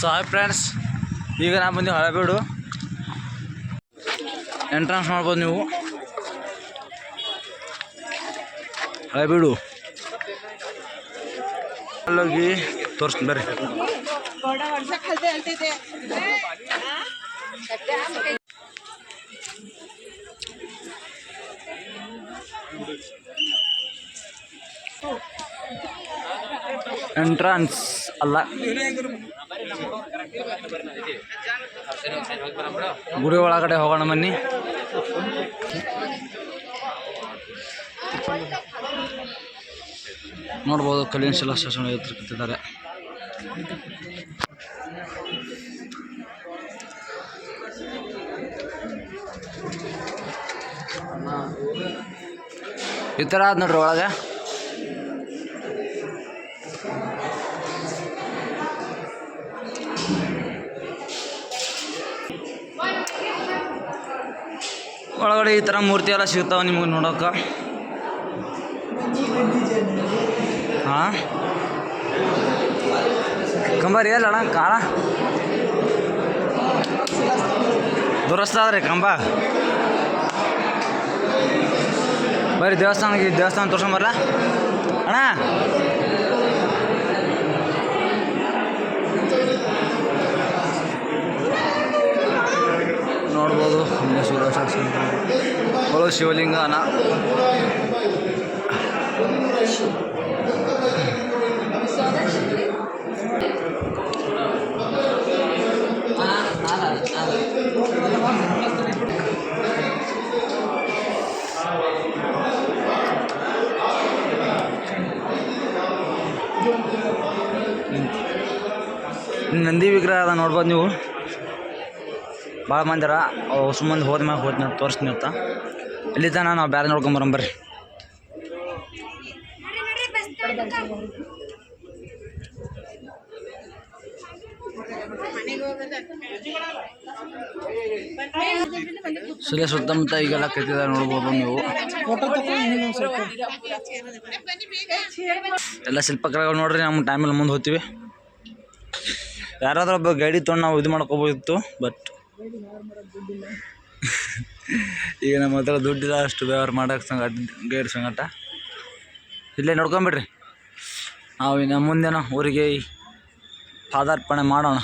Hi friends, ಈಗ ನಾ ಬಂದೀವಿ ಹಳೆಬೀಡು. ಎಂಟ್ರೆನ್ಸ್ ಮಾಡ್ಬೋದು ನೀವು. ಹಳೆಬೀಡು ಅಲ್ಲೋಗಿ ತೋರಿಸ್ತೀನಿ ಬರ್ರಿ. ಎಂಟ್ರನ್ಸ್ ಅಲ್ಲ, ಗುಡಿ ಒಳಗಡೆ ಹೋಗೋಣ ಬನ್ನಿ. ನೋಡ್ಬೋದು ಕಲ್ಲಿನ ಶಿಲಾಶಾಸನ ಎತ್ತಿರ್ತಿದ್ದಾರೆ. ಈ ಥರ ಆದ್ ನೋಡ್ರಿ ಒಳಗೆ. ಒಳಗಡೆ ಈ ಥರ ಮೂರ್ತಿ ಎಲ್ಲ ಸಿಗ್ತಾವೆ ನಿಮಗೆ ನೋಡೋಕೆ. ಹಾಂ, ಕಂಬ ರೀ ಅಲ್ಲ ಕಾಳ ದುರಸ್ತ ಆದ್ರಿ ಕಂಬ. ಬರ್ರಿ ದೇವಸ್ಥಾನ ತೋರ್ಸ್ಕೊಂಬರ್ಲ ಅಣ್ಣ. ನೋಡ್ಬೋದು ಒಳಗೆ ಶಿವಲಿಂಗನ. ನಂದಿ ವಿಗ್ರಹ ಅದ ನೋಡ್ಬೋದು ನೀವು. ಭಾಳ ಮಂದಿರ ಹೊಸ ಮಂದಿ ಹೋದ್ಮ್ಯಾಗ ಹೋದ್ನ ತೋರಿಸ್ತೀನಿ ಅಂತ. ಇಲ್ಲಿ ತನ ನಾವು ಬೇರೆ ನೋಡ್ಕೊಂಬರಂಬರ್ರಿ. ಶಿಲೆ ಸುತ್ತಮುತ್ತ ಈಗೆಲ್ಲ ಕಟ್ಟಿದ್ದಾರೆ ನೋಡ್ಬೋದು ನೀವು. ಎಲ್ಲ ಶಿಲ್ಪಕಲೆಗಳು ನೋಡ್ರಿ. ನಮ್ಮ ಟೈಮಲ್ಲಿ ಮುಂದೆ ಹೋಗ್ತೀವಿ. ಯಾರಾದ್ರೂ ಒಬ್ಬ ಗೈಡಿ ತೊಗೊಂಡು ನಾವು ಇದು ಮಾಡ್ಕೋಬೋದಿತ್ತು, ಬಟ್ ಈಗ ನಮ್ಮ ಹತ್ರ ದುಡ್ಡಿಲ್ಲ ಅಷ್ಟು ವ್ಯವಹಾರ ಮಾಡೋಕ್ಕೆ ಗೈಡ್ ಸಂಗಟ. ಇಲ್ಲೇ ನೋಡ್ಕೊಂಬಿಡ್ರಿ. ನಾವು ಇನ್ನು ಮುಂದೇನೋ ಊರಿಗೆ ಪಾದಾರ್ಪಣೆ ಮಾಡೋಣ.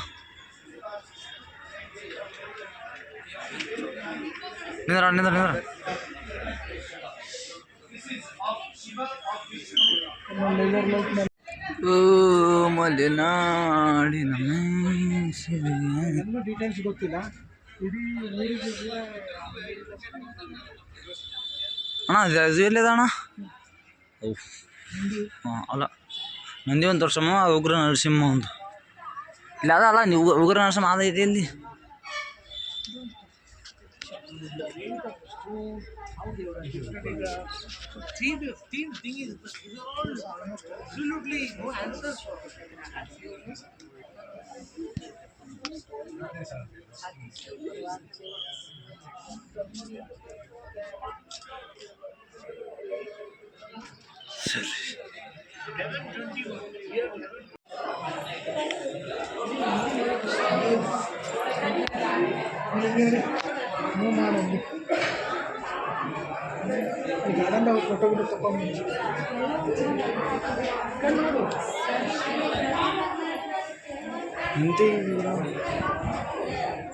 ನಿಂದ್ರ ಓ ಮಲೆನಾಡಿನ ಡೀಟೇಲ್ಸ್ ಗೊತ್ತಿಲ್ಲ ಅಣ್ಣ. ಇದು ಎಲ್ಲಿದೆ ಅಣ್ಣ? ಹಾಂ, ಅಲ್ಲ ನಂದಿ ಒಂದು ತೋರ್ಸಮ್ಮ. ಉಗ್ರ ನರಸಿಂಹ ಒಂದು ಇಲ್ಲ ಅದ ಅಲ್ಲ. ನೀವು ಉಗ್ರ ನರಸಿಂಹ ಅದೈತಿ ಇಲ್ಲಿ.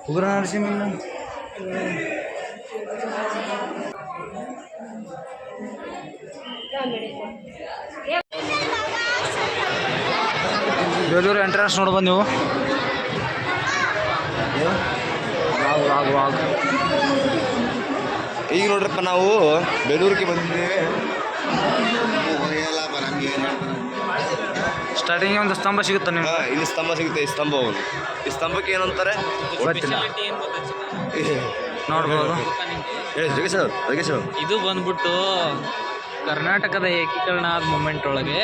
ಉಗ್ರ ನರಸಿಂಹ ಬೇಲೂರು ಎಂಟ್ರೆನ್ಸ್ ನೋಡ್ಬೋದು ನೀವು. ಈಗ ನೋಡ್ರಪ್ಪ, ನಾವು ಬೇಲೂರಿಗೆ ಬಂದಿದ್ದೇವೆ. ಸ್ಟಾರ್ಟಿಂಗ್ ಒಂದು ಸ್ತಂಭ ಸಿಗುತ್ತೆ ನಿಮ್ಗೆ. ಇಲ್ಲಿ ಸ್ತಂಭ ಸಿಗುತ್ತೆ. ಈ ಸ್ತಂಭಕ್ಕೆ ಏನಂತಾರೆ ಗೊತ್ತಿಲ್ಲ, ನೋಡ್ಬೋದು. ಇದು ಬಂದ್ಬಿಟ್ಟು ಕರ್ನಾಟಕದ ಏಕೀಕರಣ ಆದ ಮೂಮೆಂಟ್ ಒಳಗೆ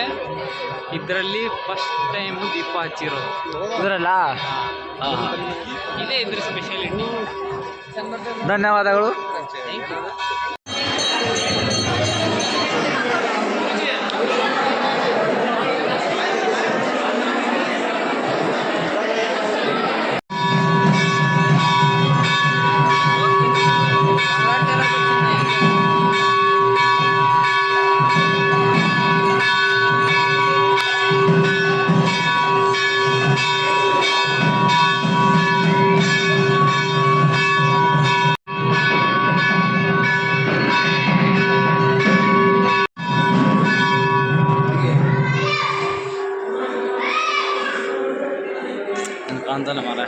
ಇದರಲ್ಲಿ ಫಸ್ಟ್ ಟೈಮ್ ದೀಪ ಹಚ್ಚಿರೋದು ಇದರಲ್ಲ. ಇದೇ ಇದ್ರ ಸ್ಪೆಷಾಲಿಟಿ. ಧನ್ಯವಾದಗಳು. Thank you. ಕಾಣ್ತಾನೆ ಮರ.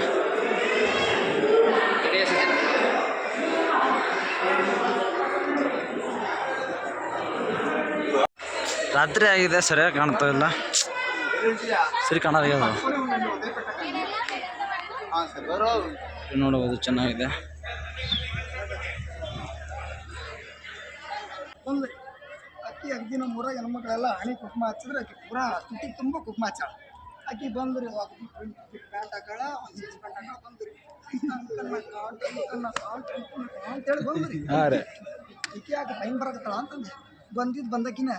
ರಾತ್ರಿ ಆಗಿದೆ, ಸರಿಯಾಗಿ ಕಾಣ್ತಾ ಇಲ್ಲ. ಸರಿ ಕಾಣೋದಾಗ್ಯದ. ನೋಡಬಹುದು, ಚೆನ್ನಾಗಿದೆ. ಅಕ್ಕಿ ಅಗ್ದಿ ನಮ್ಮ ಊರಾಗ ಹೆಣ್ಮಕ್ಳೆಲ್ಲ ಹಣಿ ಕುಕ್ಮ ಹಚ್ಚಿದ್ರೆ ಆಕಿ ಪೂರಾ ತುಟಿ ತುಂಬ ಕುಕ್ಮ ಹಚ್ಚಾಳ. ಆಕಿ ಬಂದ್ರಿ ಪ್ಯಾಂಟ್ ಹಾಕಳ, ಒಂದು ಜೀನ್ಸ್ ಪ್ಯಾಂಟ್ ಹಾಕಳ ಬಂದ್ರಿ ಅಂತೇಳಿ ಬಂದ್ರಿ. ಈಕಿ ಯಾಕೆ ಟೈಮ್ ಬರಕತ್ತಳ ಅಂತಂದೆ. ಬಂದಕಿನ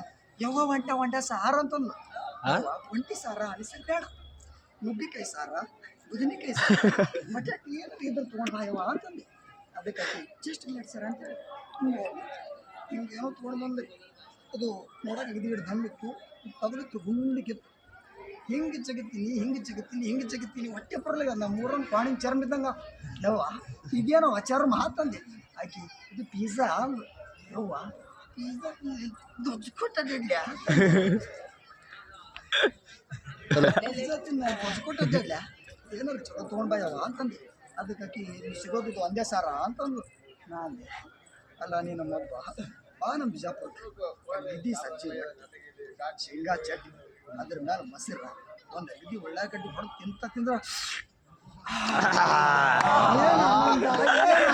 ಯಾವ ಒಂಟೆ ಸಾರ ಅಂತಂದು. ಒಂಟಿ ಸಾರ ಅನಿಸಲ್ ಬೇಡ, ನುಗ್ಗಿಕಾಯಿ ಸಾರ, ಬದನೆಕಾಯಿ ಸಾರ, ಬಟಾಟಿ ಏನಾರ ಇದ್ರ ತೊಗೊಂಡು ಬಾಯವ ಅಂತಂದೆ. ಅದಕ್ಕಾಗಿ ಜಸ್ಟ್ ಮಿನಿಟ್ ಸರ್ ಅಂತೇಳಿ ನಿಮ್ಗೆ ಏನೋ ತೊಗೊಂಡು ಬಂದ್ರಿ. ಅದು ನೋಡೋಕೆ ಅಗದಿ ಧಮ್ಮಿತ್ತು, ತಗಲಿತ್ತು, ಗುಂಡಿಗಿತ್ತು. ಹಿಂಗೆ ಜಗತ್ತೀನಿ ಹೊಟ್ಟೆ ಬರಲಿಲ್ಲ. ನಮ್ಮ ಮೂರನ್ನು ಪಾಣಿನ ಚರ್ಮ ಇದ್ದಂಗೆ. ಯವ್ವ ಇದೇನೋ ಚರ್ಮ ಹಾತಂದೆ. ಆಕಿ ಇದು ಪಿಜ್ಜಾ ಅಂದು. ಯವ್ವ ಪಿಜ್ಜಾ ದುಡ್ಡು ಕೊಟ್ಟದಿಲ್ಲ, ಪಿಜ್ಜಾ ತಿನ್ನ ದುಡ್ಡು ಕೊಟ್ಟದಿಲ್ಲ, ಏನಾರು ಚಲೋ ತೊಗೊಂಡು ಬಾಯವ ಅಂತಂದೆ. ಅದಕ್ಕಾಕಿ ಸಿಗೋದು ಒಂದೇ ಸಾರ ಅಂತಂದು. ನಾನು ಅಲ್ಲ ನೀನು ಮಬ್ಬ ಬಾ ನಮ್ಮ ಬಿಜಾಪುರಕ್ಕೆ. ಇಡ್ಲಿ ಸಜ್ಜಿ, ಶೇಂಗಾ ಚಟ್ನಿ, ಅದ್ರ ಮೇಲೆ ಮೊಸರ, ಒಂದು ಅಗದಿ ಉಳ್ಳಾಗಡ್ಡಿ ಹೊಡೆದು ತಿಂದ್ರೆ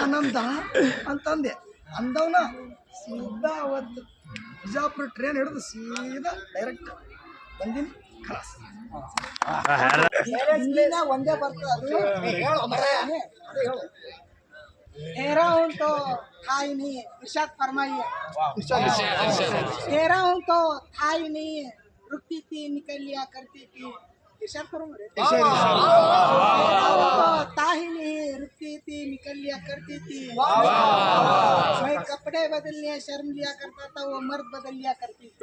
ಆನಂದ ಅಂತಂದೆ. ಅಂದವನ ಸೀದಾ ಅವತ್ತು ಬಿಜಾಪುರ ಟ್ರೈನ್ ಹಿಡಿದು ಸೀದಾ ಡೈರೆಕ್ಟ್ ಬಂದಿನಿ ಖಲಾಸ್. ಒಂದೇ ಬರ್ತದೆ ಅದು. ಹೇಳು. तेरा हूँ तो था ही नहीं, इरशाद फरमाइए। तेरा हूँ तो था ही नहीं, रुकती थी निकल लिया करती थी। इरशाद फरमाइए। था ही नहीं, रुकती थी निकल लिया करती थी। मैं कपड़े बदल लिया शर्म लिया करता था, वो मर्द बदल लिया करती थी।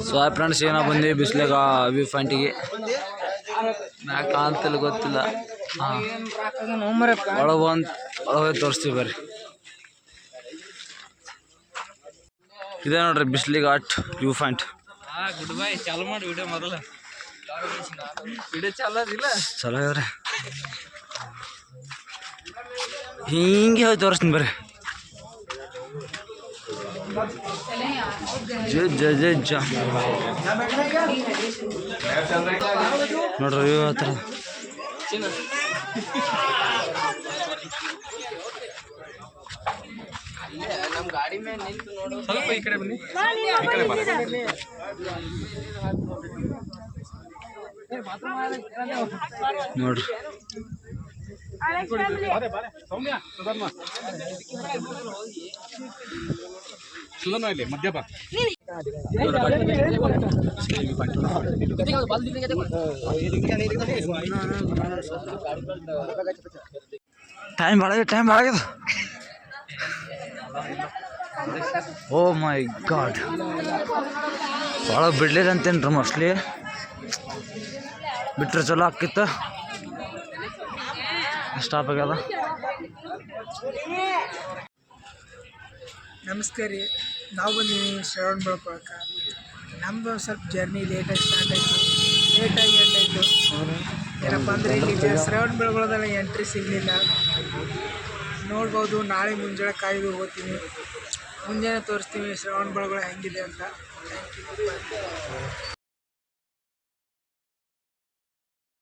ಸೊ ಫ್ರೆಂಡ್ಸ್, ಏನೋ ಬಂದೀವಿ ಬಿಸ್ಲಾಗ ವ್ಯೂ ಪಾಯಿಂಟಿಗೆ. ಮ್ಯಾಗ ಕಾಣ್ತಿಲ್ಲ, ಗೊತ್ತಿಲ್ಲ. ಒಳಗೆ ತೋರಿಸ್ತೀವಿ ಬರ್ರಿ. ಇದೇ ನೋಡ್ರಿ Bisle Ghat view point. Good bye. ಚಾಲು ಮಾಡಿ ವಿಡಿಯೋ ಮೊದಲ. ವಿಡಿಯೋ ಚಾಲು ಅದಿಲ್ಲ, ಚಲೋ ಇದ್ರಿ. ಹಿಂಗೆ ಹೋಗಿ ತೋರಿಸ್ತೀನಿ ಬರ್ರಿ. ಜ ನೋಡ್ರಿ ವ್ಯೂ ಹತ್ರ. ನಮ್ಮ ಗಾಡಿ ಮೇಲೆ ನಿಂತು ನೋಡು. ಸ್ವಲ್ಪ ಈ ಕಡೆ ಬನ್ನಿ. ನೋಡ್ರಿ ಮದ್ಯಪ ಟೈಮ್ ಭಾಳ ಆಗ್ಯದ. ಓ ಮೈ ಗಾಡ್, ಭಾಳ ಬಿಡ್ಲಿಲ್ಲ ಅಂತೇನ್ರಿ. ಮೋಸ್ಟ್ಲಿ ಬಿಟ್ರೆ ಚಲೋ ಆಕಿತ್ತು. ಸ್ಟಾಪ್ ಆಗ್ಯದ. ನಮಸ್ಕಾರ ರೀ. ನಾವು ಬಂದೀವಿ ಶ್ರವಣ ಬೆಳಕೊಳಕ್ಕೆ. ನಮ್ಮದು ಸ್ವಲ್ಪ ಜರ್ನಿ ಲೇಟಾಗಿ ಸ್ಟಾರ್ಟ್ ಆಯಿತು, ಲೇಟಾಗಿ ಎಂಡ್ ಆಯಿತು. ಏನಪ್ಪ ಅಂದರೆ ಇಲ್ಲಿ ಶ್ರವಣ ಬೆಳಗೊಳದಲ್ಲಿ ಎಂಟ್ರಿ ಸಿಗಲಿಲ್ಲ. ನೋಡ್ಬೋದು, ನಾಳೆ ಮುಂಜಾನೆ ಕಾಯ್ದು ಹೋಗ್ತೀನಿ. ಮುಂಜಾನೆ ತೋರಿಸ್ತೀವಿ ಶ್ರವಣ ಬೆಳಗೊಳ ಹೆಂಗಿದೆ ಅಂತ. Thank you.